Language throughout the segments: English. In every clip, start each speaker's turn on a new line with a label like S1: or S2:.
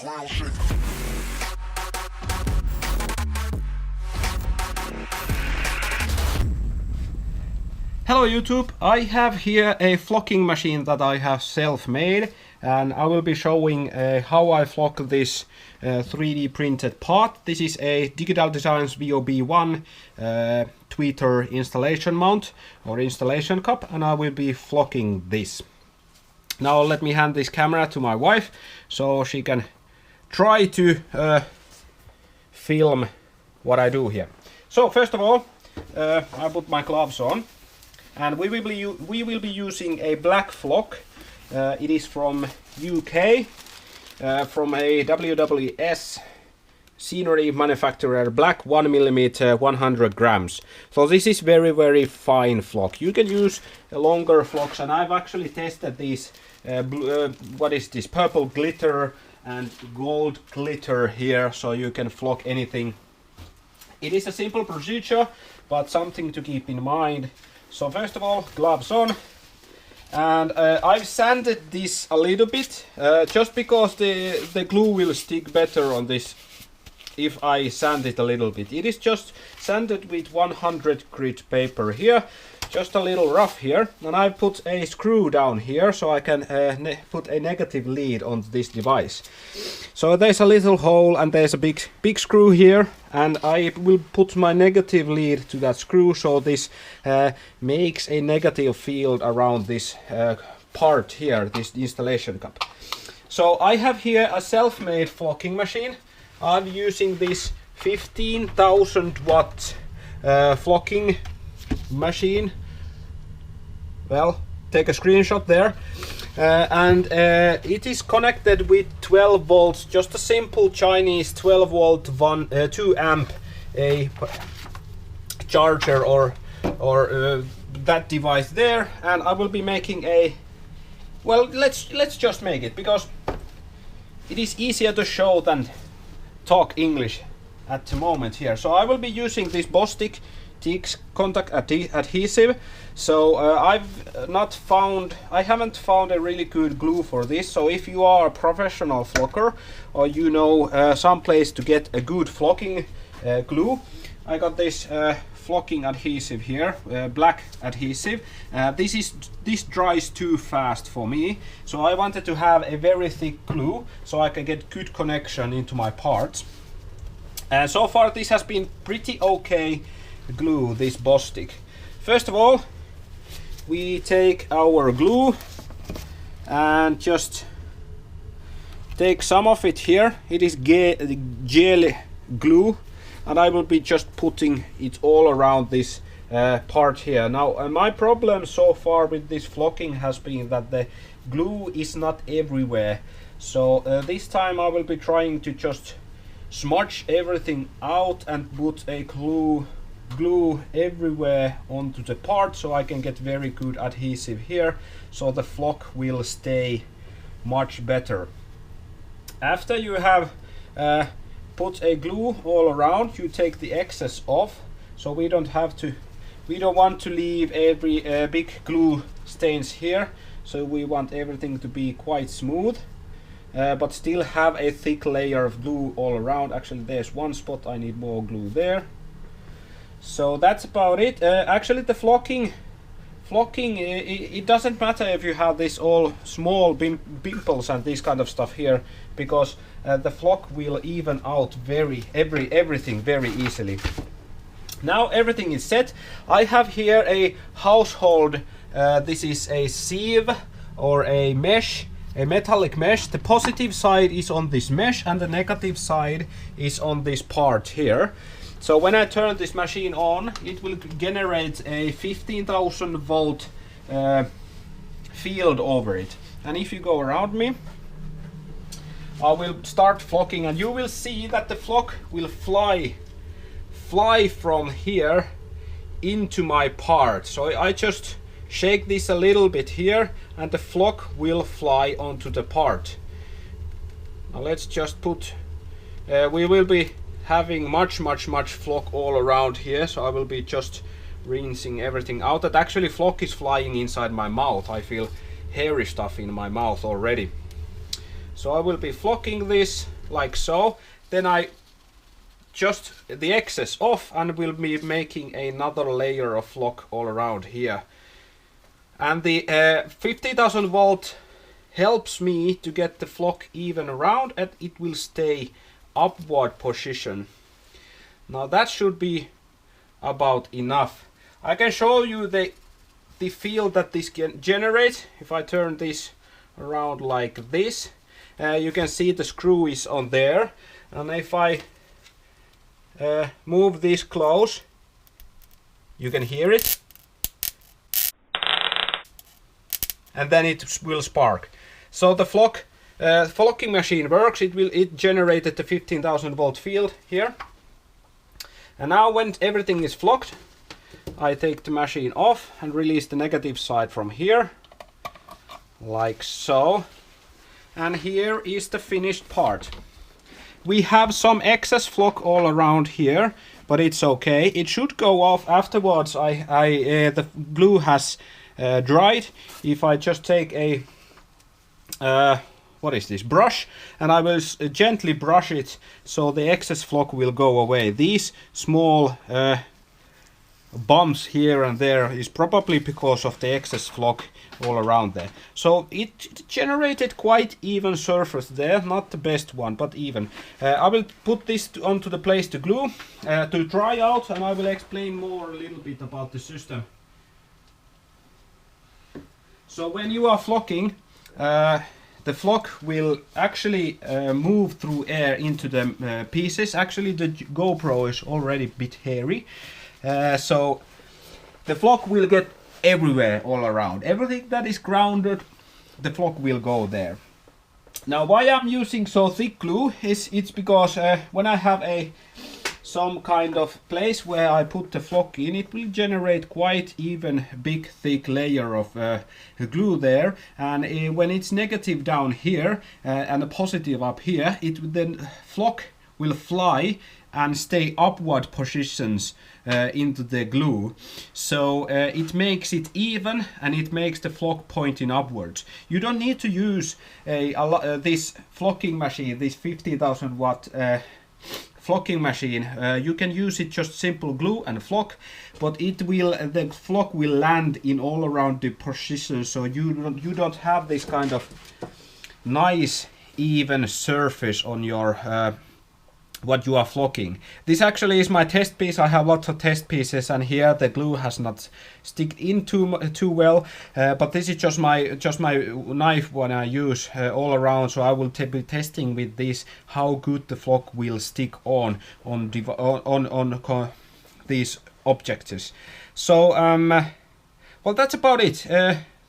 S1: ground shake.
S2: Hello YouTube, I have here a flocking machine that I have self-made, and I will be showing how I flock this 3D printed part. This is a Digital Designs VOB1 tweeter installation mount or installation cup, and I will be flocking this. Now let me hand this camera to my wife so she can try to film what I do here. So first of all, I put my gloves on. And we will be using a black flock. It is from UK, from a WWS scenery manufacturer, black 1mm 100 grams. So this is very fine flock. You can use longer flocks, and I've actually tested these what is this, purple glitter and gold glitter here, so you can flock anything. It is a simple procedure, but something to keep in mind. So first of all, gloves on, and I've sanded this a little bit, just because the glue will stick better on this if I sand it a little bit. It is just sanded with 100 grit paper here, just a little rough here, and I put a screw down here so I can put a negative lead on this device. So there's a little hole and there's a big screw here, and I will put my negative lead to that screw so this makes a negative field around this part here, this installation cup. So I have here a self-made flocking machine. I'm using this 15,000 watt flocking machine. Well, take a screenshot there. And it is connected with 12 volts, just a simple Chinese 12 volt 2 amp a charger or that device there. And I will be making a, well, let's just make it, because it is easier to show than talk English at the moment here. So I will be using this Bostik Tix contact adhesive. So I haven't found a really good glue for this. So if you are a professional flocker, or you know some place to get a good flocking glue, I got this flocking adhesive here, black adhesive. This dries too fast for me, so I wanted to have a very thick glue so I can get good connection into my parts. And so far this has been pretty okay glue, this Bostik. First of all, we take our glue and just take some of it here. It is gel glue, and I will be just putting it all around this part here. Now my problem so far with this flocking has been that the glue is not everywhere. So this time I will be trying to just smudge everything out and put a glue everywhere onto the part so I can get very good adhesive here, so the flock will stay much better. After you have put a glue all around, you take the excess off, so we don't want to leave every big glue stains here. So we want everything to be quite smooth, but still have a thick layer of glue all around. Actually there's one spot I need more glue there. So that's about it. Actually the flocking, it doesn't matter if you have this all small pimples and this kind of stuff here, because the flock will even out everything very easily. Now everything is set. I have here a household, this is a sieve or a mesh, a metallic mesh. The positive side is on this mesh and the negative side is on this part here. So when I turn this machine on, it will generate a 15,000 volt field over it. And if you go around me, I will start flocking, and you will see that the flock will fly from here into my part. So I just shake this a little bit here and the flock will fly onto the part. Now let's just put, we will be having much flock all around here, so I will be just rinsing everything out. That actually flock is flying inside my mouth. I feel hairy stuff in my mouth already. So I will be flocking this like so. Then I just the excess off and will be making another layer of flock all around here. And the 50,000 volt helps me to get the flock even around, and it will stay upward position. Now that should be about enough. I can show you the field that this can generate. If I turn this around like this, you can see the screw is on there, and if I move this close, you can hear it, and then it will spark. So the flocking machine works. It generated the 15,000 volt field here. And now when everything is flocked, I take the machine off and release the negative side from here, like so. And here is the finished part. We have some excess flock all around here, but it's okay. It should go off afterwards. The glue has dried. If I just take a what is this, brush, and I will gently brush it so the excess flock will go away. These small bumps here and there is probably because of the excess flock all around there. So it generated quite even surface there, not the best one, but even. I will put this onto the place to glue to dry out, and I will explain more a little bit about the system. So when you are flocking, the flock will actually move through air into the pieces. Actually the GoPro is already a bit hairy, so the flock will get everywhere all around. Everything that is grounded, the flock will go there. Now why I'm using so thick glue is it's because when I have some kind of place where I put the flock in, it will generate quite even big thick layer of glue there, and when it's negative down here and a positive up here, then flock will fly and stay upward positions into the glue. So it makes it even, and it makes the flock pointing upwards. You don't need to use this flocking machine, this 50,000 watt flocking machine. You can use it just simple glue and flock, but the flock will land in all around the position, so you don't have this kind of nice even surface on your what you are flocking. This actually is my test piece. I have lots of test pieces, and here the glue has not stick in too well, but this is just my knife when I use all around, so I will be testing with this how good the flock will stick on these objects. So well, that's about it.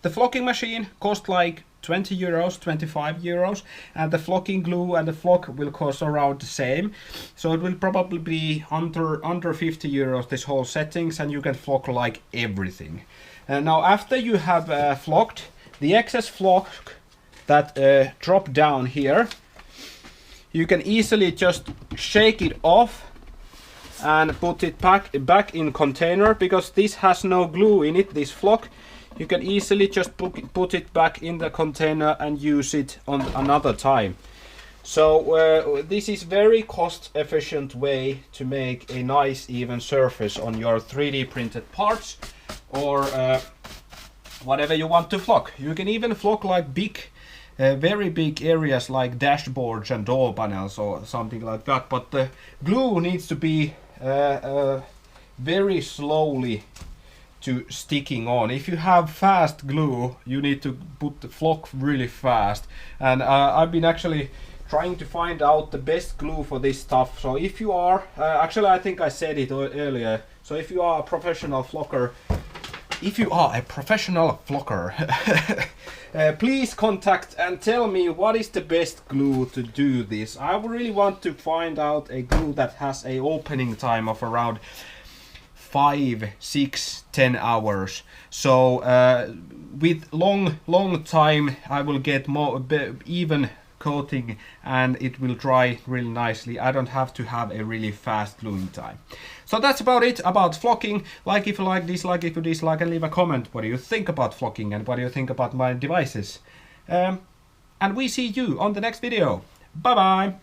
S2: The flocking machine cost like 20 euros, 25 euros, and the flocking glue and the flock will cost around the same. So it will probably be under 50 euros this whole settings, and you can flock like everything. And now after you have flocked, the excess flock that drop down here, you can easily just shake it off and put it back in container, because this has no glue in it, this flock. You can easily just put it back in the container and use it on another time. So this is very cost efficient way to make a nice even surface on your 3D printed parts, or whatever you want to flock. You can even flock like very big areas like dashboards and door panels or something like that, but the glue needs to be very slowly to sticking on. If you have fast glue, you need to put the flock really fast, and I've been actually trying to find out the best glue for this stuff. So if you are actually, I think I said it earlier, so if you are a professional flocker, please contact and tell me what is the best glue to do this. I really want to find out a glue that has a opening time of around 5, 6, 10 hours. So with long time I will get more even coating, and it will dry really nicely. I don't have to have a really fast gluing time. So that's about it about flocking. Like if you like, dislike if you dislike, and leave a comment. What do you think about flocking, and what do you think about my devices? and we see you on the next video. Bye bye!